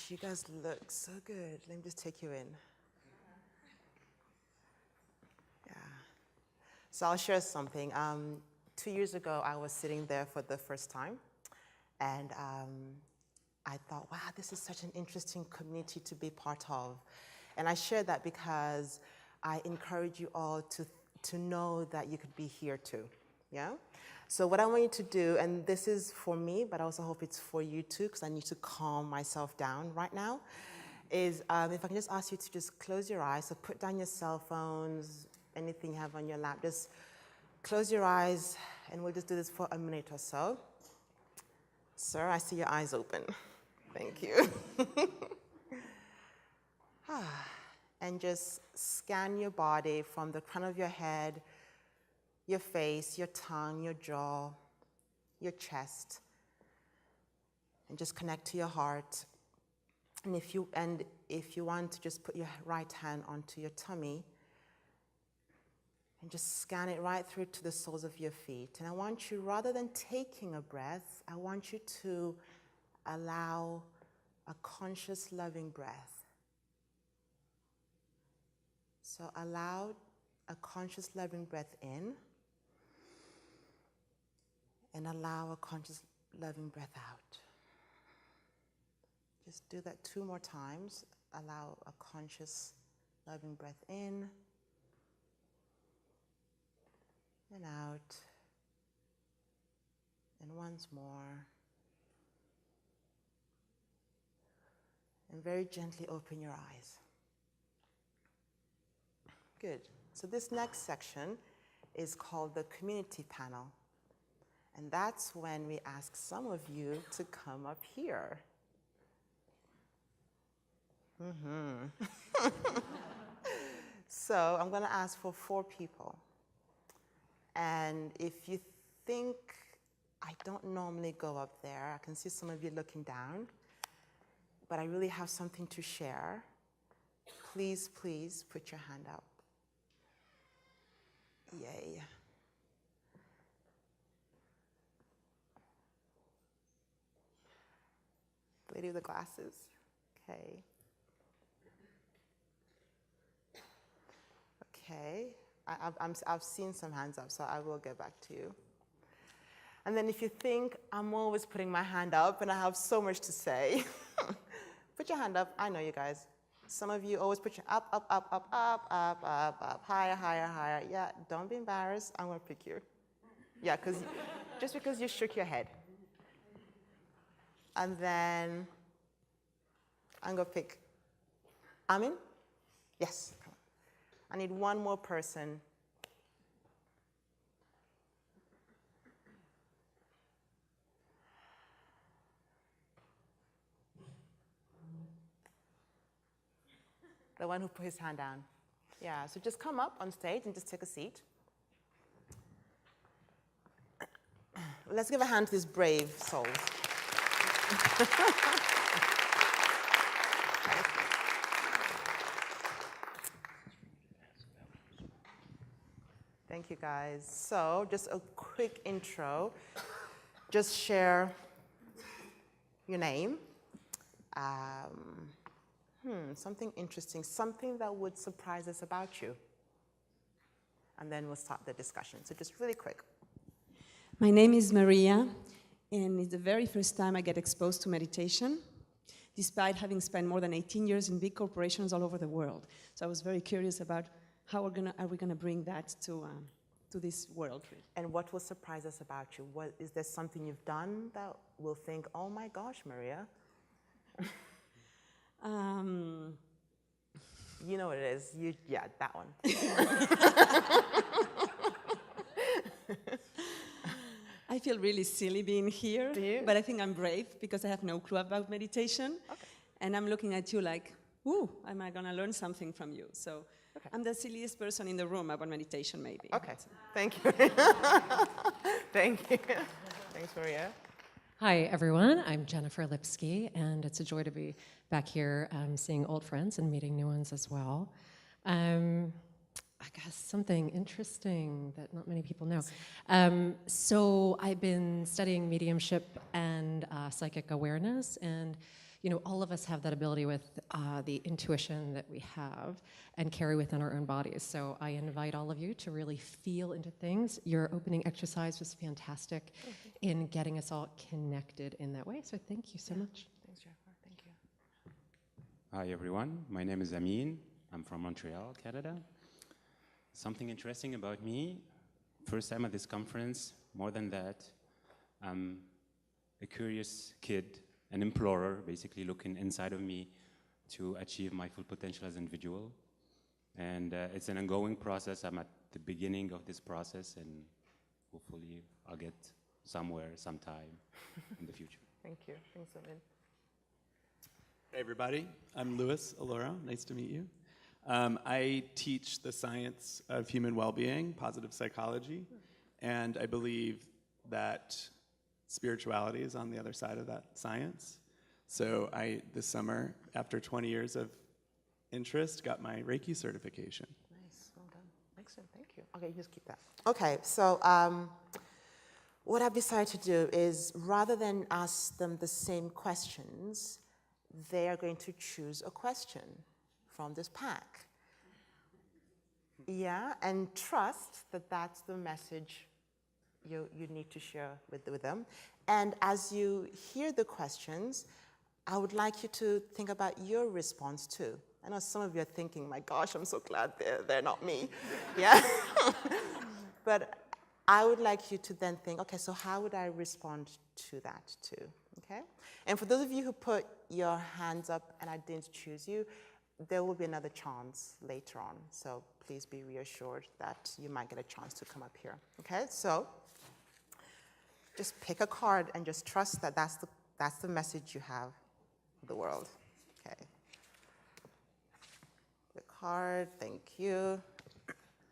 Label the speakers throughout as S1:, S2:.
S1: gosh, you guys look so good. Let me just take you in. Yeah. So I'll share something. 2 years ago, I was sitting there for the first time, and I thought, wow, this is such an interesting community to be part of. And I share that because I encourage you all to know that you could be here too, yeah? So what I want you to do, and this is for me, but I also hope it's for you too, because I need to calm myself down right now, is if I can just ask you to just close your eyes, so put down your cell phones, anything you have on your lap, just close your eyes, and we'll just do this for a minute or so. Sir, I see your eyes open. Thank you. And just scan your body from the crown of your head, your face, your tongue, your jaw, your chest, and just connect to your heart. And if you want to just put your right hand onto your tummy and just scan it right through to the soles of your feet. And I want you, rather than taking a breath, I want you to allow a conscious, loving breath. So allow a conscious, loving breath in, and allow a conscious, loving breath out. Just do that 2 more times. Allow a conscious, loving breath in and out. And once more. And very gently open your eyes. Good. So this next section is called the community panel. And that's when we ask some of you to come up here. So I'm going to ask for 4 people. And if you think I don't normally go up there, I can see some of you looking down, but I really have something to share, please, please put your hand up. Yay. Lady with the glasses. Okay. Okay. I've seen some hands up, so I will get back to you. And then if you think I'm always putting my hand up and I have so much to say, put your hand up. I know you guys. Some of you always put your up, higher, higher, higher. Yeah, don't be embarrassed. I'm going to pick you. Yeah, just because you shook your head. And then I'm going to pick Amin. Yes. I need one more person. The one who put his hand down. Yeah, so just come up on stage and just take a seat. Let's give a hand to these brave souls. Thank you, guys. So just a quick intro. Just share your name. Something interesting, something that would surprise us about you. And then we'll start the discussion. So just really quick.
S2: My name is Maria, and it's the very first time I get exposed to meditation, despite having spent more than 18 years in big corporations all over the world. So I was very curious about how are we gonna bring that to this world.
S1: And what will surprise us about you? Is there something you've done that we'll think, oh my gosh, Maria? You know what it is. Yeah, that one.
S2: I feel really silly being here.
S1: Do you?
S2: But I think I'm brave because I have no clue about meditation.
S1: Okay.
S2: And I'm looking at you like, ooh, am I going to learn something from you? So okay. I'm the silliest person in the room about meditation, maybe.
S1: Okay, thank you. Thank you. Thanks, Maria.
S3: Hi, everyone. I'm Jennifer Lipsky, and it's a joy to be back here seeing old friends and meeting new ones as well. I guess something interesting that not many people know. So I've been studying mediumship and psychic awareness, and all of us have that ability with the intuition that we have and carry within our own bodies. So I invite all of you to really feel into things. Your opening exercise was fantastic in getting us all connected in that way. So thank you so much.
S1: Thanks, Jennifer. Thank you.
S4: Hi, everyone. My name is Amin. I'm from Montreal, Canada. Something interesting about me, first time at this conference, more than that, I'm a curious kid, an implorer, basically looking inside of me to achieve my full potential as an individual. And it's an ongoing process. I'm at the beginning of this process, and hopefully I'll get somewhere, sometime in the future.
S1: Thank you. Thanks, Amin.
S5: Hey everybody, I'm Louis Alora, nice to meet you. I teach the science of human well-being, positive psychology, and I believe that spirituality is on the other side of that science. So this summer, after 20 years of interest, got my Reiki certification.
S1: Nice, well done. Excellent, thank you. Okay, you just keep that. Okay, so what I've decided to do is rather than ask them the same questions, they are going to choose a question from this pack. Yeah, and trust that that's the message you need to share with them. And as you hear the questions, I would like you to think about your response too. I know some of you are thinking, my gosh, I'm so glad they're not me. Yeah. But I would like you to then think, okay, so how would I respond to that too? Okay? And for those of you who put your hands up and I didn't choose you, there will be another chance later on. So please be reassured that you might get a chance to come up here. Okay? So just pick a card and just trust that that's the message you have for the world. Okay. The card, thank you.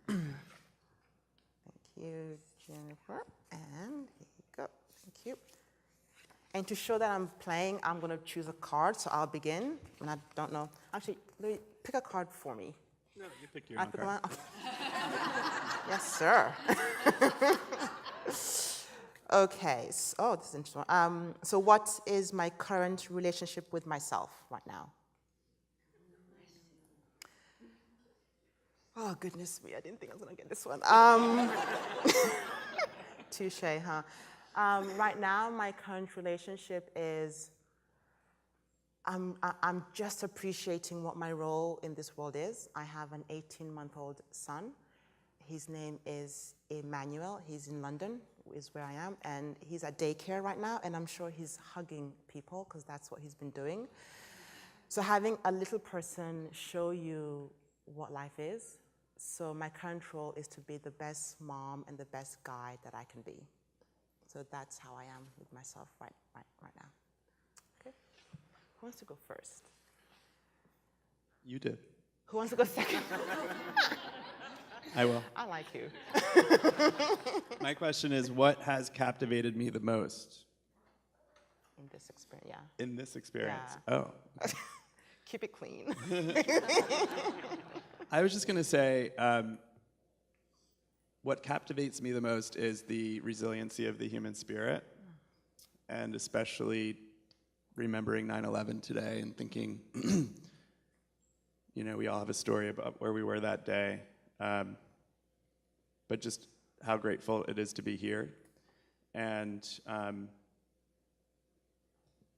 S1: Thank you, Jennifer. And here you go. Thank you. And to show that I'm playing, I'm going to choose a card, so I'll begin. And I don't know. Actually, Louis, pick a card for me.
S5: No, you pick your own
S1: Pick
S5: card.
S1: one? Yes, sir. Okay. So, this is interesting. So what is my current relationship with myself right now? Oh, goodness me. I didn't think I was going to get this one. Touche, huh? Right now, my current relationship is I'm just appreciating what my role in this world is. I have an 18-month-old son. His name is Emmanuel. He's in London, is where I am, and he's at daycare right now, and I'm sure he's hugging people because that's what he's been doing. So having a little person show you what life is, so my current role is to be the best mom and the best guide that I can be. So that's how I am with myself right now. Okay? Who wants to go first?
S5: You did.
S1: Who wants to go second?
S5: I will.
S1: I like you.
S5: My question is, what has captivated me the most
S1: In this experience, yeah.
S5: in this experience?
S1: Yeah.
S5: Oh.
S1: Keep it clean.
S5: I was just going to say, what captivates me the most is the resiliency of the human spirit, and especially remembering 9/11 today and thinking, we all have a story about where we were that day, but just how grateful it is to be here. And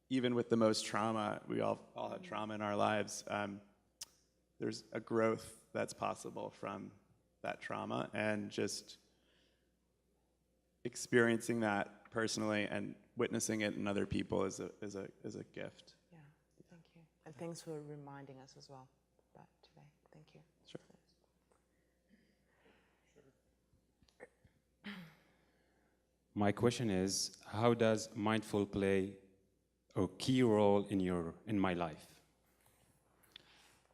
S5: even with the most trauma, we all have trauma in our lives, there's a growth that's possible from that trauma, and just experiencing that personally and witnessing it in other people is a gift.
S1: Yeah, thank you. And thanks for reminding us as well about today. Thank you.
S5: Sure.
S4: My question is, how does mindful play a key role in my life?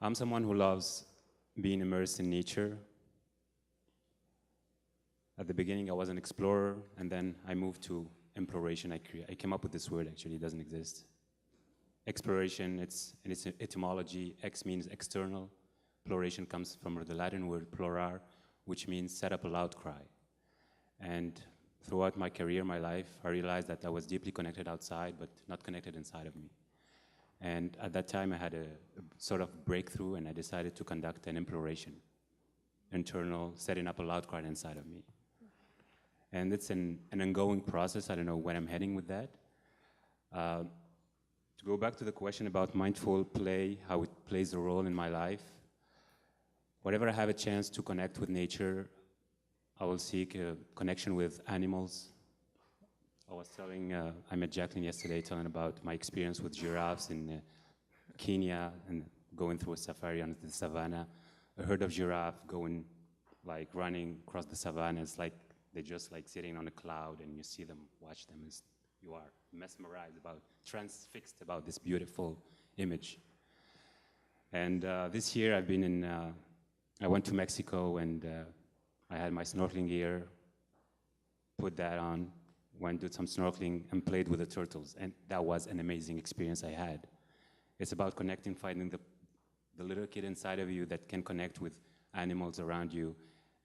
S4: I'm someone who loves being immersed in nature. At the beginning, I was an explorer, and then I moved to imploration. I came up with this word, actually, it doesn't exist. Exploration, in its etymology, ex means external. Ploration comes from the Latin word plorar, which means set up a loud cry. And throughout my career, my life, I realized that I was deeply connected outside, but not connected inside of me. And at that time, I had a sort of breakthrough, and I decided to conduct an imploration, internal, setting up a loud cry inside of me. And it's an ongoing process. I don't know where I'm heading with that. To go back to the question about mindful play, how it plays a role in my life, whenever I have a chance to connect with nature, I will seek a connection with animals. I was telling, I met Jacqueline yesterday telling about my experience with giraffes in Kenya and going through a safari on the savannah. A herd of giraffe going, like running across the savannah. It's like they're just like sitting on a cloud, and you see them, watch them, and you are mesmerized transfixed about this beautiful image. And this year I've been in, I went to Mexico, and I had my snorkeling gear, put that on, went, did some snorkeling, and played with the turtles. And that was an amazing experience I had. It's about connecting, finding the little kid inside of you that can connect with animals around you.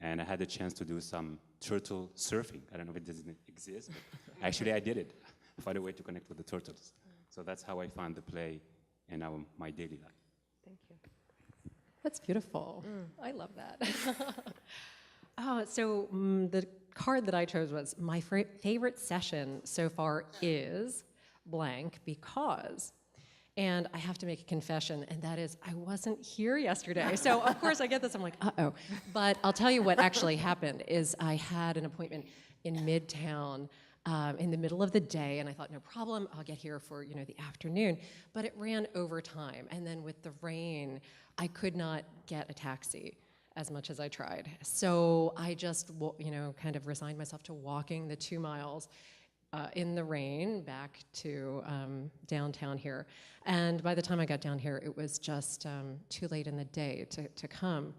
S4: And I had the chance to do some turtle surfing. I don't know if it doesn't exist, but actually I did it. I found a way to connect with the turtles. So that's how I found the play in my daily life.
S1: Thank you.
S3: That's beautiful. I love that. So the card that I chose was my favorite session so far is blank because, and I have to make a confession, and that is I wasn't here yesterday. So of course I get this, I'm like, uh-oh. But I'll tell you what actually happened is I had an appointment in Midtown in the middle of the day, and I thought, no problem, I'll get here for the afternoon. But it ran over time, and then with the rain, I could not get a taxi as much as I tried. So I just, kind of resigned myself to walking the 2 miles in the rain back to downtown here. And by the time I got down here, it was just too late in the day to come.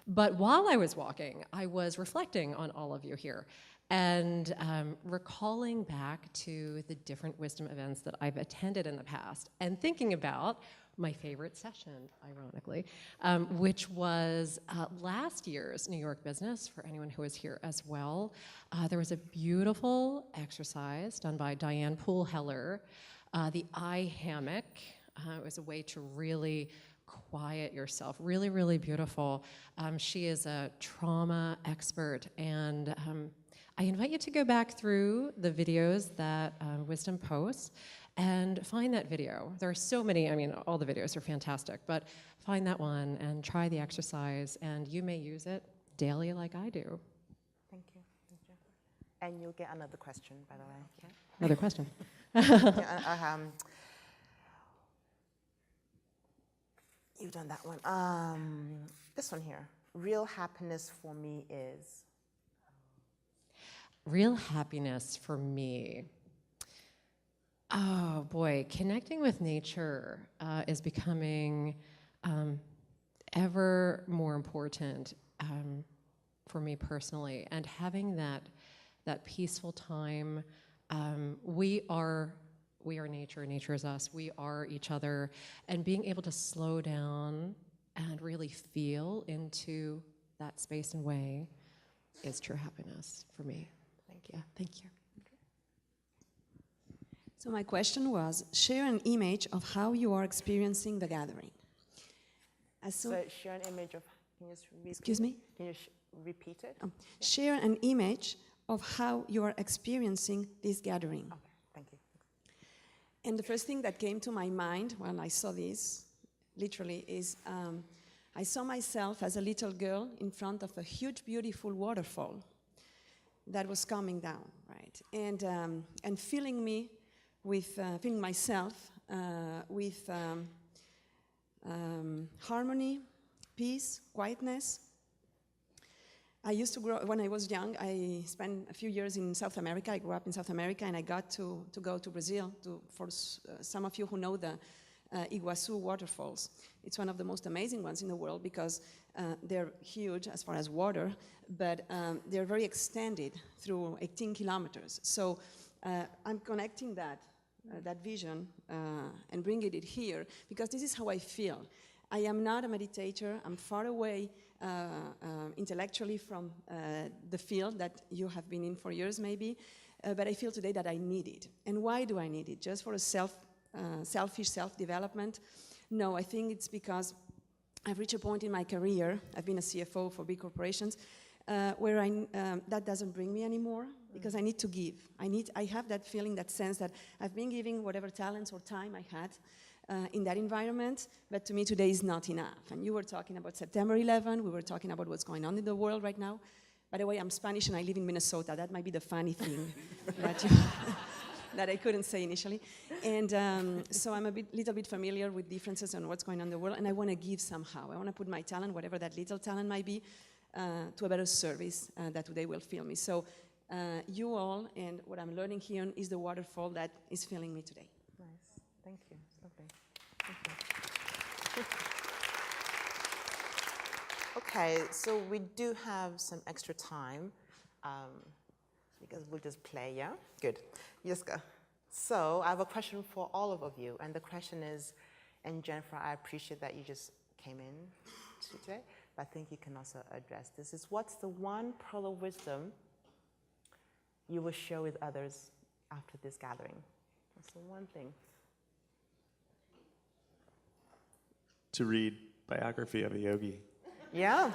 S3: But while I was walking, I was reflecting on all of you here and recalling back to the different wisdom events that I've attended in the past and thinking about my favorite session, ironically, which was last year's New York Business, for anyone who was here as well. There was a beautiful exercise done by Diane Poole Heller, the eye hammock. It was a way to really quiet yourself, really, really beautiful. She is a trauma expert, and I invite you to go back through the videos that Wisdom posts and find that video. There are so many, all the videos are fantastic, but find that one and try the exercise, and you may use it daily like I do.
S1: Thank you. Thank you. And you'll get another question, by the way. Okay.
S3: Another question.
S1: You've done that one. This one here. Real happiness for me is?
S3: Real happiness for me. Oh boy, connecting with nature is becoming ever more important for me personally, and having that peaceful time. We are nature, nature is us, we are each other, and being able to slow down and really feel into that space and way is true happiness for me.
S1: Thank you.
S3: Yeah, thank you.
S2: So my question was, share an image of how you are experiencing the gathering.
S1: So share an image of, can you just
S2: Excuse me?
S1: Can you repeat it?
S2: Share an image of how you are experiencing this gathering.
S1: Okay, thank you.
S2: And the first thing that came to my mind when I saw this, literally, is I saw myself as a little girl in front of a huge, beautiful waterfall that was coming down, right? And filling me with, filling myself with harmony, peace, quietness. I used to grow, when I was young, I spent a few years in South America. I grew up in South America, and I got to go to Brazil, for some of you who know the Iguazu waterfalls. It's one of the most amazing ones in the world because they're huge as far as water, but they're very extended through 18 kilometers. So I'm connecting that vision and bringing it here because this is how I feel. I am not a meditator. I'm far away intellectually from the field that you have been in for years maybe, but I feel today that I need it. And why do I need it? Just for a self selfish self-development. No, I think it's because I've reached a point in my career, I've been a CFO for big corporations, where that doesn't bring me anymore, because I need to give. I have that feeling, that sense that I've been giving whatever talents or time I had in that environment, but to me today is not enough. And you were talking about September 11, we were talking about what's going on in the world right now. By the way, I'm Spanish and I live in Minnesota. That might be the funny thing that I couldn't say initially. And so I'm little bit familiar with differences on what's going on in the world, and I want to give somehow. I want to put my talent, whatever that little talent might be, to a better service that today will fill me. So you all, and what I'm learning here is the waterfall that is filling me today.
S1: Nice. Thank you. It's lovely. Thank you. Okay, so we do have some extra time because we'll just play, yeah? Good. Yiska. So I have a question for all of you, and the question is, and Jennifer, I appreciate that you just came in today, but I think you can also address this, is what's the one pearl of wisdom you will share with others after this gathering? What's the one thing?
S5: To read biography of a yogi.
S1: Yeah.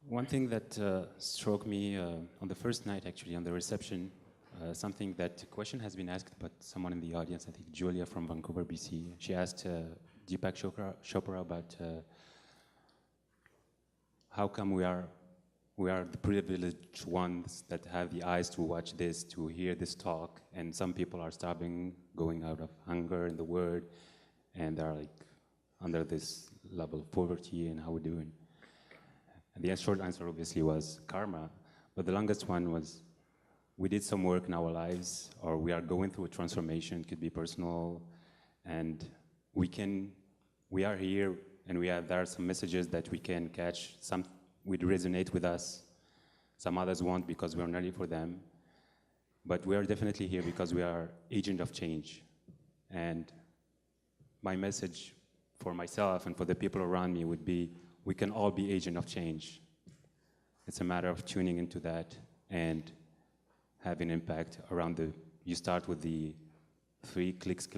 S4: One thing that struck me on the first night, actually, on the reception, something that a question has been asked, but someone in the audience, I think Julia from Vancouver, BC, she asked Deepak Chopra about how come we are the privileged ones that have the eyes to watch this, to hear this talk, and some people are starving, going out of hunger in the world, and are like under this level of poverty, and how we're doing. And the short answer obviously was karma, but the longest one was we did some work in our lives, or we are going through a transformation, it could be personal, and we are here, and there are some messages that we can catch, some would resonate with us, some others won't because we're not ready for them, but we are definitely here because we are agent of change. And my message for myself and for the people around me would be, we can all be agent of change. It's a matter of tuning into that and having impact around you start with the 3 clicks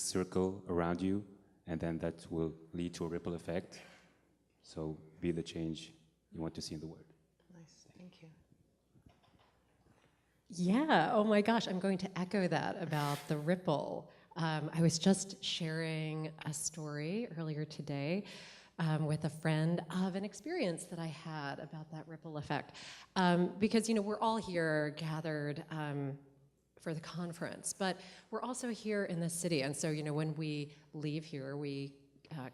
S4: circle around you, and then that will lead to a ripple effect. So be the change you want to see in the world.
S1: Nice, thank you.
S3: Yeah, oh my gosh, I'm going to echo that about the ripple. I was just sharing a story earlier today with a friend of an experience that I had about that ripple effect. Because, we're all here gathered for the conference, but we're also here in the city. And so, when we leave here, we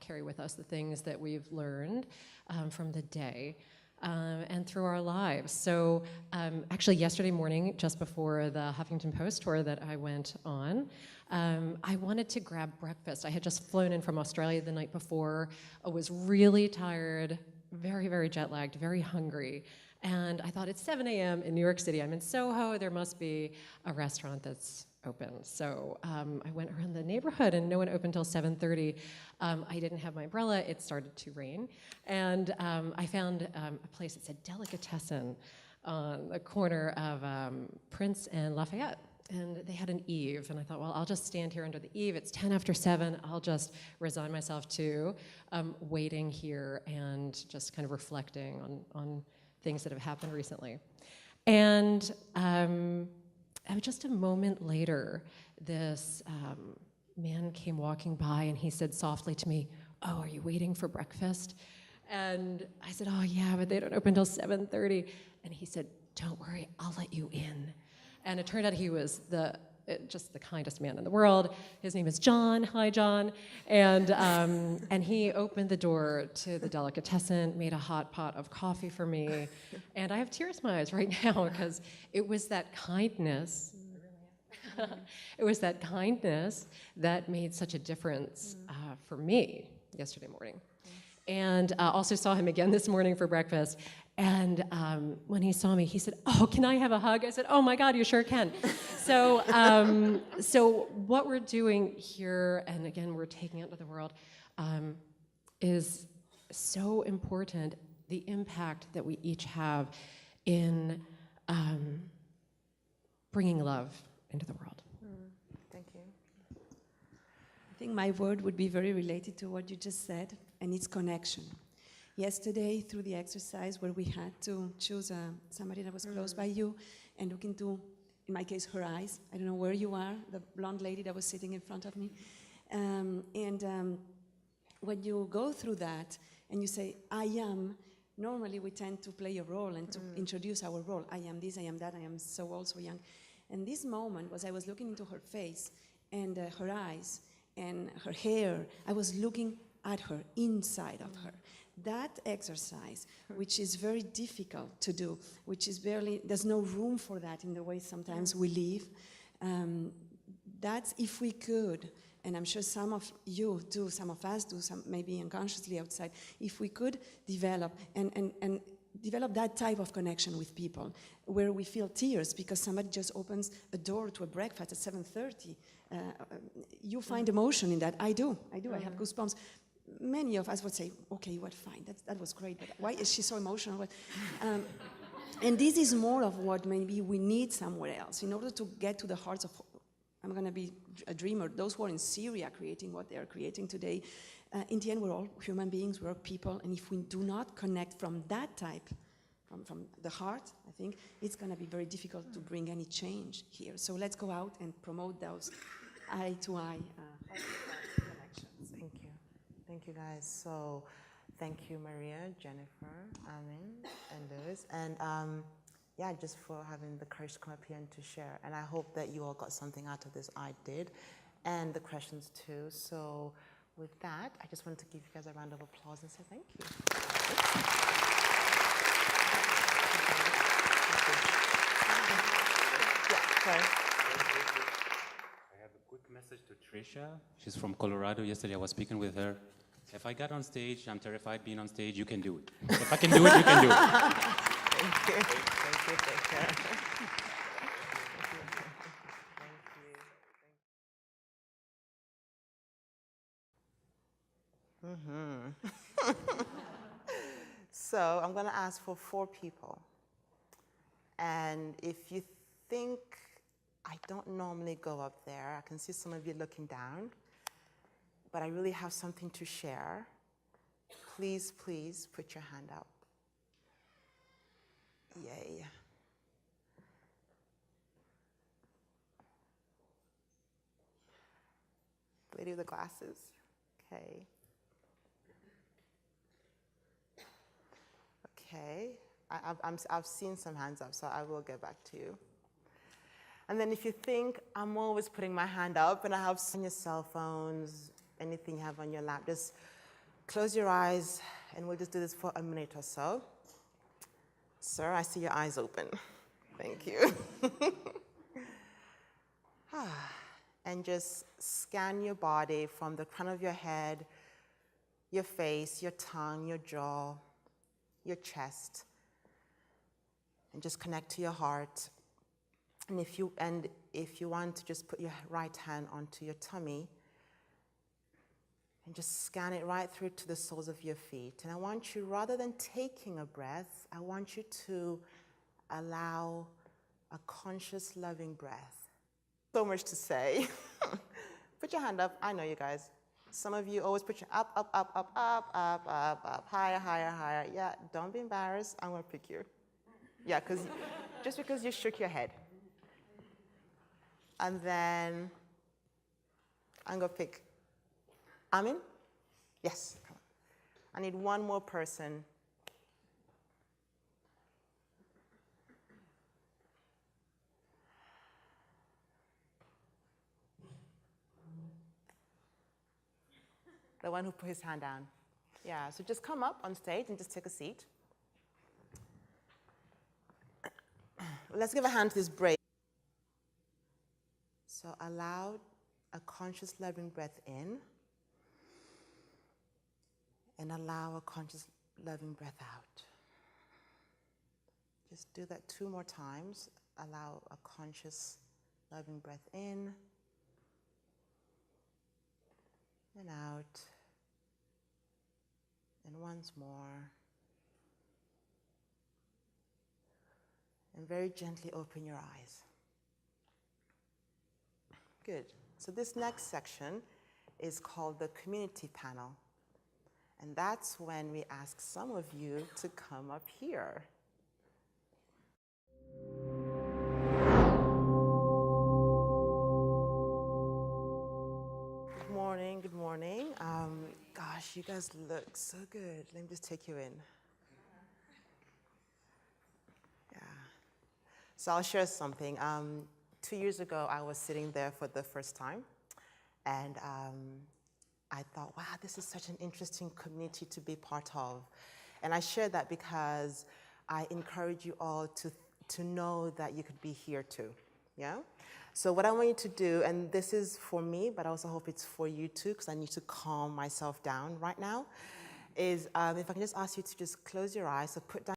S3: carry with us the things that we've learned from the day and through our lives. So actually yesterday morning, just before the Huffington Post tour that I went on, I wanted to grab breakfast. I had just flown in from Australia the night before. I was really tired, very, very jet lagged, very hungry. And I thought, it's 7 a.m. in New York City. I'm in Soho. There must be a restaurant that's open. So I went around the neighborhood and no one opened until 7:30. I didn't have my umbrella. It started to rain. And I found a place that said Delicatessen on the corner of Prince and Lafayette. And they had an eave. And I thought, well, I'll just stand here under the eave. It's 10 after 7. I'll just resign myself to waiting here and just kind of reflecting on things that have happened recently. And just a moment later, this man came walking by and he said softly to me, "Oh, are you waiting for breakfast?" And I said, "Oh yeah, but they don't open until 7:30. And he said, "Don't worry, I'll let you in." And it turned out he was just the kindest man in the world. His name is John. Hi, John. And he opened the door to the delicatessen, made a hot pot of coffee for me. And I have tears in my eyes right now because it was that kindness. It was that kindness that made such a difference for me yesterday morning. And also saw him again this morning for breakfast. And when he saw me, he said, "Oh, can I have a hug?" I said, "Oh my God, you sure can." So, so what we're doing here, and again, we're taking it to the world, is so important. The impact that we each have in bringing love into the world.
S1: Thank you.
S2: I think my word would be very related to what you just said, and it's connection. Yesterday, through the exercise where we had to choose somebody that was close by you and look into, in my case, her eyes. I don't know where you are, the blonde lady that was sitting in front of me. When you go through that and you say, I am, normally we tend to play a role and to introduce our role. I am this, I am that, I am so old, so young. And this moment was I was looking into her face and her eyes and her hair. I was looking at her, inside of her. That exercise, which is very difficult to do, which is barely, there's no room for that in the way sometimes we live. That's if we could, and I'm sure some of you do, some of us do, some maybe unconsciously outside, if we could develop and develop that type of connection with people where we feel tears because somebody just opens a door to a breakfast at 7:30. You find emotion in that. I do, I have goosebumps. Many of us would say, okay, what, fine, that was great, but why is she so emotional? And this is more of what maybe we need somewhere else in order to get to the hearts of, I'm going to be a dreamer, those who are in Syria creating what they are creating today. In the end, we're all human beings, we're people, and if we do not connect from that type, from the heart, I think, it's going to be very difficult to bring any change here. So let's go out and promote those eye-to-eye connections.
S1: Thank you. Thank you, guys. So thank you, Maria, Jennifer, Amin, and Liz. And yeah, just for having the courage to come up here and to share. And I hope that you all got something out of this. I did. And the questions too. So with that, I just wanted to give you guys a round of applause and say thank you. Yeah, sorry.
S4: I have a quick message to Trisha. She's from Colorado. Yesterday I was speaking with her. If I got on stage, I'm terrified being on stage, you can do it. If I can do it, you can do it.
S1: Thank you. Thank you. Take care. Thank you. So I'm going to ask for 4 people. And if you think I don't normally go up there, I can see some of you looking down, but I really have something to share, please, please put your hand up. Yay. Lady with the glasses. Okay. Okay. I've seen some hands up, so I will get back to you. And then if you think I'm always putting my hand up and I have on your cell phones, anything you have on your lap, just close your eyes and we'll just do this for a minute or so. Sir, I see your eyes open. Thank you. And just scan your body from the crown of your head, your face, your tongue, your jaw, your chest, and just connect to your heart. And if you want to just put your right hand onto your tummy and just scan it right through to the soles of your feet. And I want you, rather than taking a breath, I want you to allow a conscious, loving breath. So much to say. Put your hand up. I know you guys. Some of you always put your up, up, up, up, up, up, up, up, higher, higher, higher. Yeah, don't be embarrassed. I'm going to pick you. Yeah, just because you shook your head. And then I'm going to pick Amin? Yes. Come on. I need one more person. The one who put his hand down. Yeah, so just come up on stage and just take a seat. Let's give a hand to this break. So allow a conscious, loving breath in, and allow a conscious, loving breath out. Just do that 2 more times. Allow a conscious, loving breath in and out. And once more. And very gently open your eyes. Good. So this next section is called the community panel. And that's when we ask some of you to come up here. Good morning, good morning. Gosh, you guys look so good. Let me just take you in. Yeah. So I'll share something. 2 years ago, I was sitting there for the first time, and I thought, wow, this is such an interesting community to be part of. And I share that because I encourage you all to know that you could be here too, yeah? So what I want you to do, and this is for me, but I also hope it's for you too, because I need to calm myself down right now, is if I can just ask you to just close your eyes, so put down